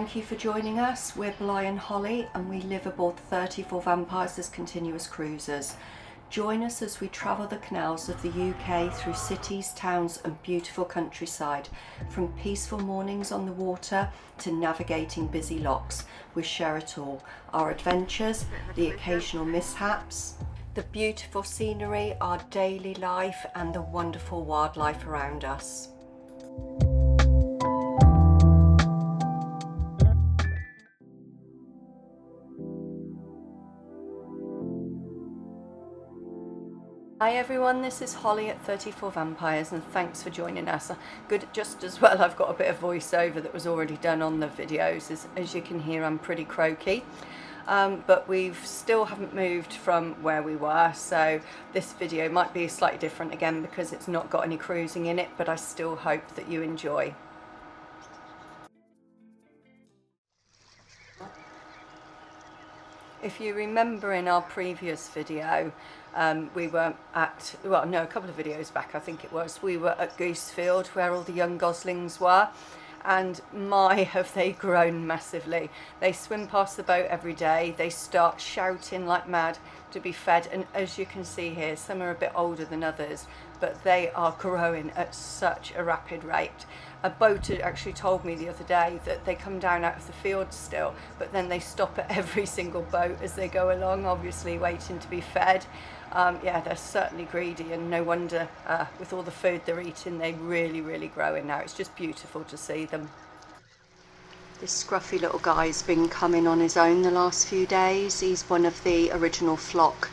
Thank you for joining us. We're Bly and Holly and we live aboard 34 Vampires as continuous cruisers. Join us as we travel the canals of the UK through cities, towns and beautiful countryside. From peaceful mornings on the water to navigating busy locks, we share it all. Our adventures, the occasional mishaps, the beautiful scenery, our daily life and the wonderful wildlife around us. Hi everyone, this is Holly at 34 Vampires and thanks for joining us. Good, just as well I've got a bit of voiceover that was already done on the videos. As you can hear, I'm pretty croaky. But we've still haven't moved from where we were, so this video might be slightly different again because it's not got any cruising in it, but I still hope that you enjoy. If you remember in our previous video, we were at, well no, a couple of videos back I think it was, we were at Goosefield where all the young goslings were, and my have they grown massively. They swim past the boat every day, they start shouting like mad to be fed, and as you can see here, some are a bit older than others, but they are growing at such a rapid rate. A boater actually told me the other day that they come down out of the field still, but then they stop at every single boat as they go along, obviously waiting to be fed. Yeah, they're certainly greedy, and no wonder with all the food they're eating, they're really growing now. It's just beautiful to see them. This scruffy little guy's been coming on his own the last few days. He's one of the original flock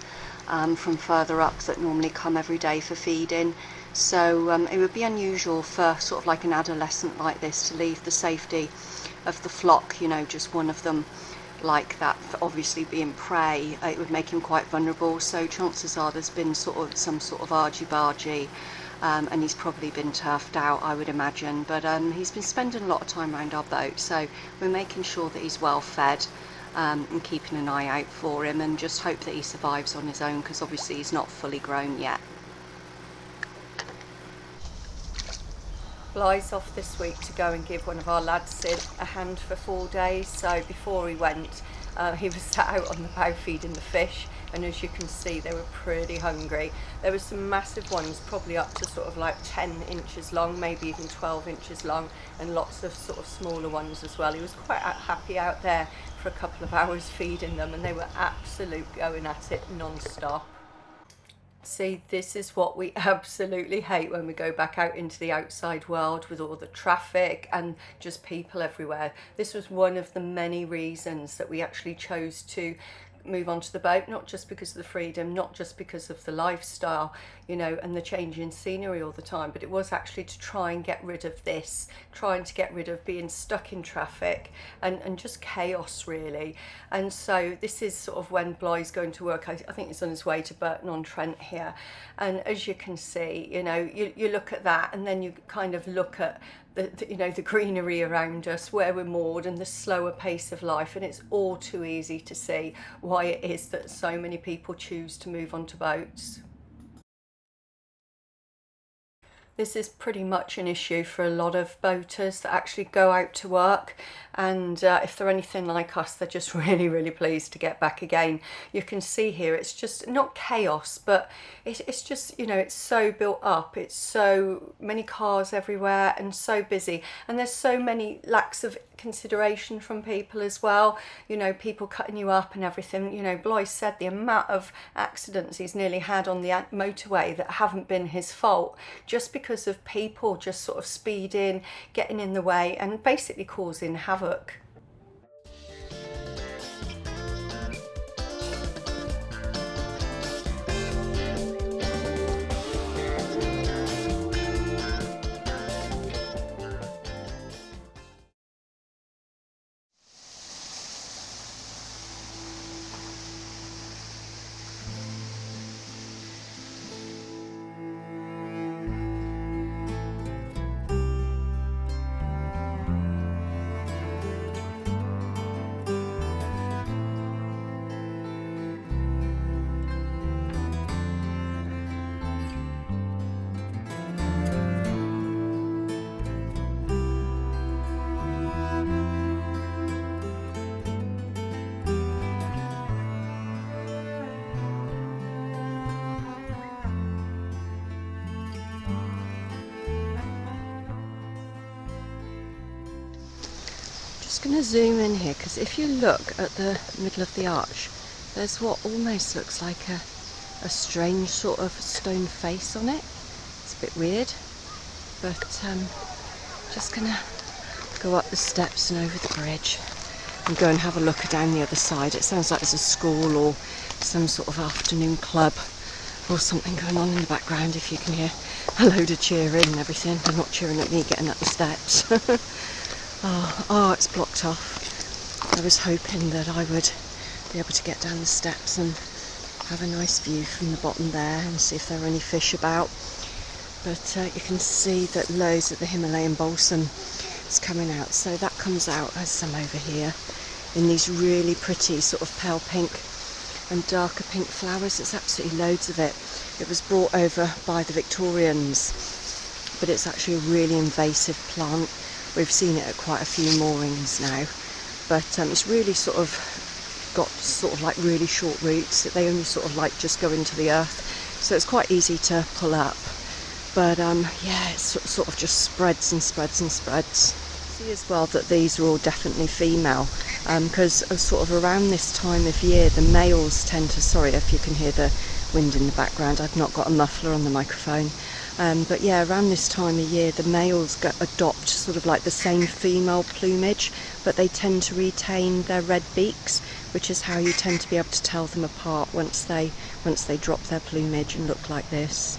from further up that normally come every day for feeding. So it would be unusual for sort of like an adolescent like this to leave the safety of the flock, you know, just one of them like that, for obviously being prey. It would make him quite vulnerable, so chances are there's been sort of some sort of argy-bargy, and he's probably been turfed out, I would imagine, but he's been spending a lot of time around our boat, so we're making sure that he's well fed and keeping an eye out for him, and just hope that he survives on his own because obviously he's not fully grown yet. Bly's off this week to go and give one of our lads, Sid, a hand for 4 days. So before he went, he was sat out on the bow feeding the fish, and as you can see, they were pretty hungry. There were some massive ones, probably up to sort of like 10 inches long, maybe even 12 inches long, and lots of sort of smaller ones as well. He was quite happy out there for a couple of hours feeding them, and they were absolute going at it non-stop. See, this is what we absolutely hate when we go back out into the outside world with all the traffic and just people everywhere. This was one of the many reasons that we actually chose to move onto the boat, not just because of the freedom, not just because of the lifestyle, you know, and the change in scenery all the time, but it was actually to try and get rid of this, trying to get rid of being stuck in traffic and just chaos really. And so this is sort of when Bly's going to work. I think he's on his way to Burton-on-Trent here, and as you can see, you know, you look at that and then you kind of look at you know, the greenery around us, where we're moored, and the slower pace of life, and it's all too easy to see why it is that so many people choose to move onto boats. This is pretty much an issue for a lot of boaters that actually go out to work, and if they're anything like us, they're just really pleased to get back again. You can see here it's just not chaos, but it's just, you know, it's so built up, it's so many cars everywhere and so busy, and there's so many lacks of consideration from people as well, you know, people cutting you up and everything. You know, Bly said the amount of accidents he's nearly had on the motorway that haven't been his fault, just because of people just sort of speeding, getting in the way and basically causing havoc. just going to zoom in here, because if you look at the middle of the arch, there's what almost looks like a strange sort of stone face on it. It's a bit weird, but just going to go up the steps and over the bridge and go and have a look down the other side. It sounds like there's a school or some sort of afternoon club or something going on in the background, if you can hear a load of cheering and everything. They're not cheering at me getting up the steps. Oh, it's blocked off. I was hoping that I would be able to get down the steps and have a nice view from the bottom there and see if there are any fish about. But you can see that loads of the Himalayan balsam is coming out. So that comes out as some over here in these really pretty sort of pale pink and darker pink flowers. It's absolutely loads of it. It was brought over by the Victorians, but it's actually a really invasive plant. We've seen it at quite a few moorings now, but it's really sort of got sort of like really short roots. They only sort of like just go into the earth, so it's quite easy to pull up. But yeah, it sort of just spreads and spreads and spreads. See as well that these are all definitely female, because sort of around this time of year the males tend to, sorry if you can hear the wind in the background, I've not got a muffler on the microphone, but yeah, around this time of year the males adopt sort of like the same female plumage, but they tend to retain their red beaks, which is how you tend to be able to tell them apart once they drop their plumage and look like this.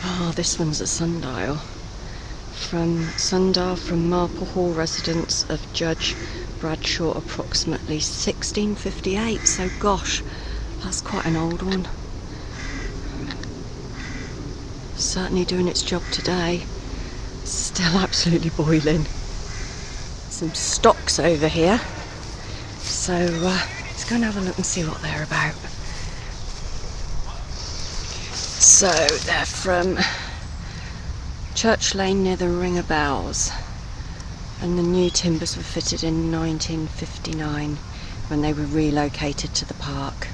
Oh, this one's a sundial. Sundial from Marple Hall residence of Judge Bradshaw, approximately 1658. So gosh, that's quite an old one. Certainly doing its job today. Still absolutely boiling. Some stocks over here. So let's go and have a look and see what they're about. So they're from Church Lane near the Ring of Bells, and the new timbers were fitted in 1959 when they were relocated to the park.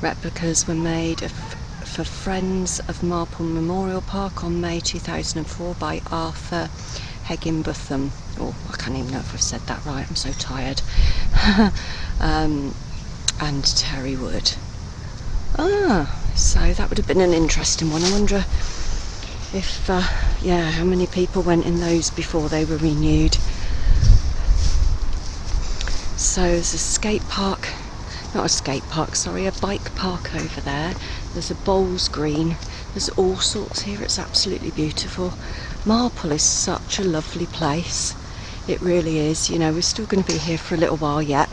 Replicas were made for Friends of Marple Memorial Park on May 2004 by Arthur Higginbotham. Oh, I can't even know if I've said that right, I'm so tired. And Terry Wood. So that would have been an interesting one. I wonder if, yeah, how many people went in those before they were renewed. So there's a skate park, not a skate park, sorry, a bike park over there. There's a bowls green. There's all sorts here. It's absolutely beautiful. Marple is such a lovely place. It really is. You know, we're still going to be here for a little while yet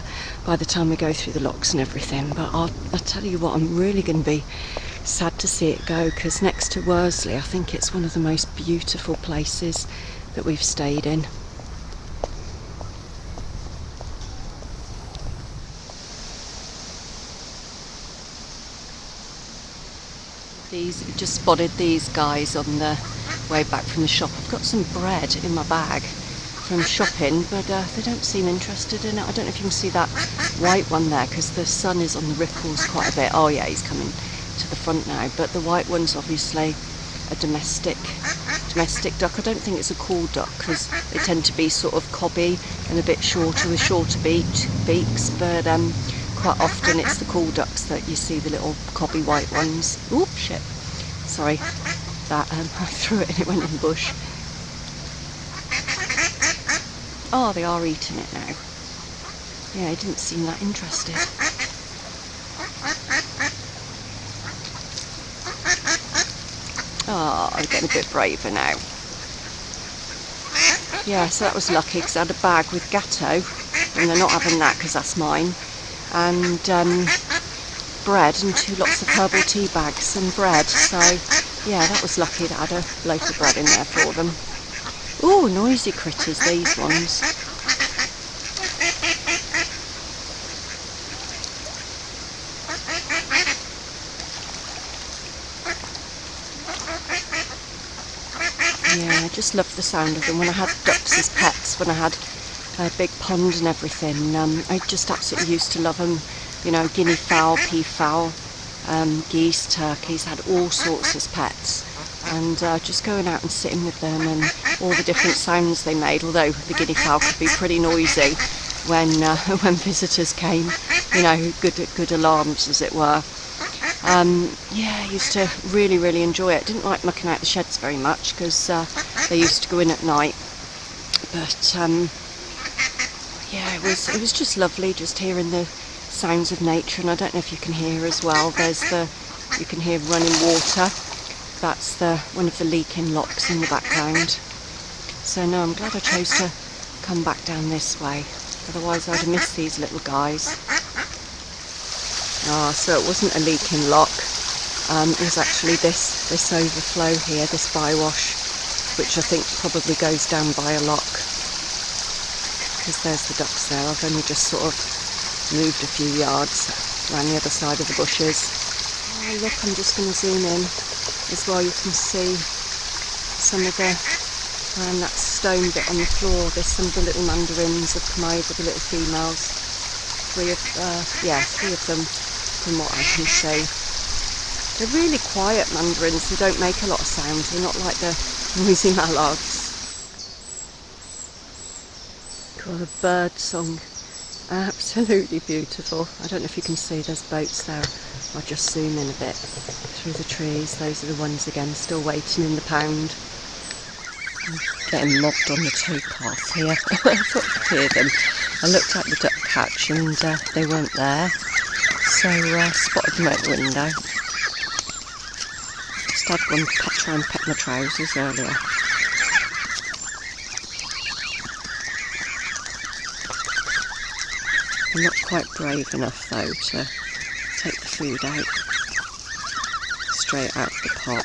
by the time we go through the locks and everything, but I'll tell you what, I'm really going to be sad to see it go, because next to Worsley I think it's one of the most beautiful places that we've stayed in. Just spotted these guys on the way back from the shop. I've got some bread in my bag from shopping, but they don't seem interested in it. I don't know if you can see that white one there, because the sun is on the ripples quite a bit. Oh yeah, he's coming to the front now, but the white one's obviously a domestic duck. I don't think it's a cool duck, because they tend to be sort of cobby and a bit shorter with shorter beaks, but quite often it's the cool ducks that you see, the little cobby white ones. Oop, shit, sorry. that I threw it and it went in the bush. Oh, they are eating it now. Yeah, he didn't seem that interested. Oh, I'm getting a bit braver now. Yeah, so that was lucky because I had a bag with gatto, and they're not having that because that's mine, and bread and 2 lots of herbal tea bags and bread. So yeah, that was lucky that I had a loaf of bread in there for them. Oh, noisy critters, these ones. Yeah, I just love the sound of them. When I had ducks as pets, when I had a big pond and everything, I just absolutely used to love them. You know, guinea fowl, peafowl, geese, turkeys, had all sorts as pets. And just going out and sitting with them and all the different sounds they made, although the guinea fowl could be pretty noisy when when visitors came, you know, good alarms as it were. Yeah, I used to really enjoy it. Didn't like mucking out the sheds very much because they used to go in at night. But yeah, it was just lovely, just hearing the sounds of nature. And I don't know if you can hear as well. You can hear running water. That's one of the leaking locks in the background. So no, I'm glad I chose to come back down this way. Otherwise, I'd have missed these little guys. Ah, so it wasn't a leaking lock, it was actually this overflow here, this bywash, which I think probably goes down by a lock, because there's the ducks there. I've only just sort of moved a few yards around the other side of the bushes. Oh look, I'm just going to zoom in as well. You can see some of the, that stone bit on the floor. There's some of the little mandarins have come over, the little females. 3 of them. From what I can see, they're really quiet mandarins. They don't make a lot of sound. They're not like the noisy mallards. God, the bird song, absolutely beautiful. I don't know if you can see, there's boats there. I'll just zoom in a bit through the trees. Those are the ones again, still waiting in the pound. I'm getting mobbed on the towpath here. I thought I could hear them. I looked at the duck catch and they weren't there. So spotted them out the window. Just had one try and peck my trousers earlier. I'm not quite brave enough though to take the food out straight out of the pot.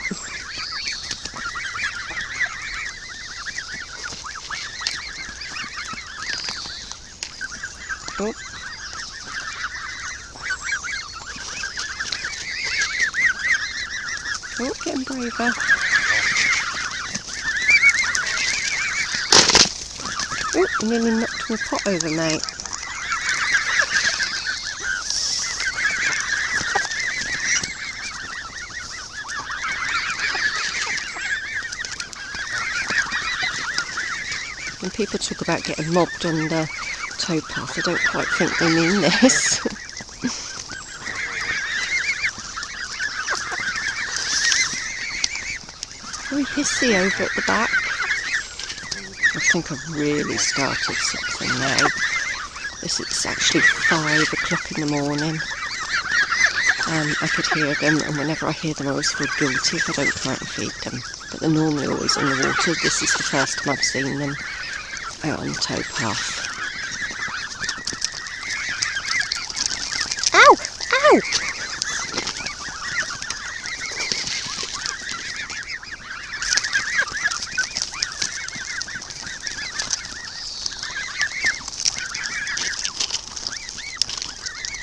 Oh. Oh, getting braver. Oh, I nearly knocked my pot over, mate. When people talk about getting mobbed on the towpath, I don't quite think they mean this. Very hissy over at the back. I think I've really started something now. It's actually 5 o'clock in the morning. I could hear them, and whenever I hear them I always feel guilty if I don't try and feed them. But they're normally always in the water. This is the first time I've seen them out on the towpath. Ow! Ow!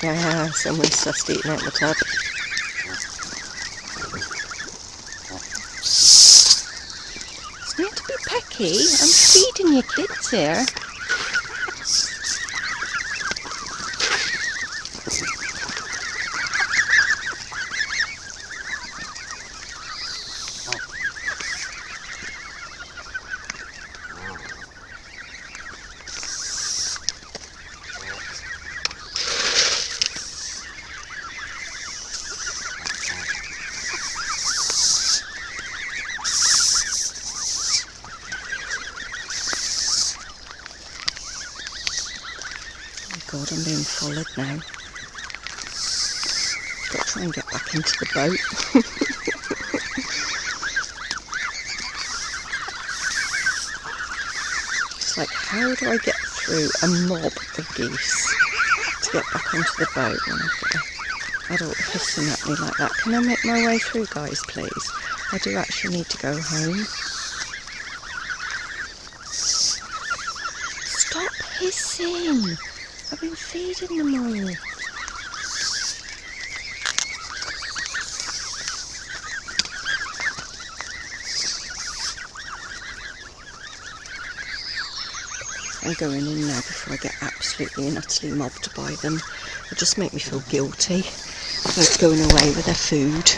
Yeah, someone's just eating out the tub. It's not to be pecky. I'm feeding your kids here. God, I'm being followed now. Got to try and get back into the boat. It's like, how do I get through a mob of geese to get back onto the boat when I've got an adult hissing at me like that? Can I make my way through, guys, please? I do actually need to go home. Stop hissing! I've been feeding them all. I'm going in now before I get absolutely and utterly mobbed by them. They just make me feel guilty. They're going away with their food.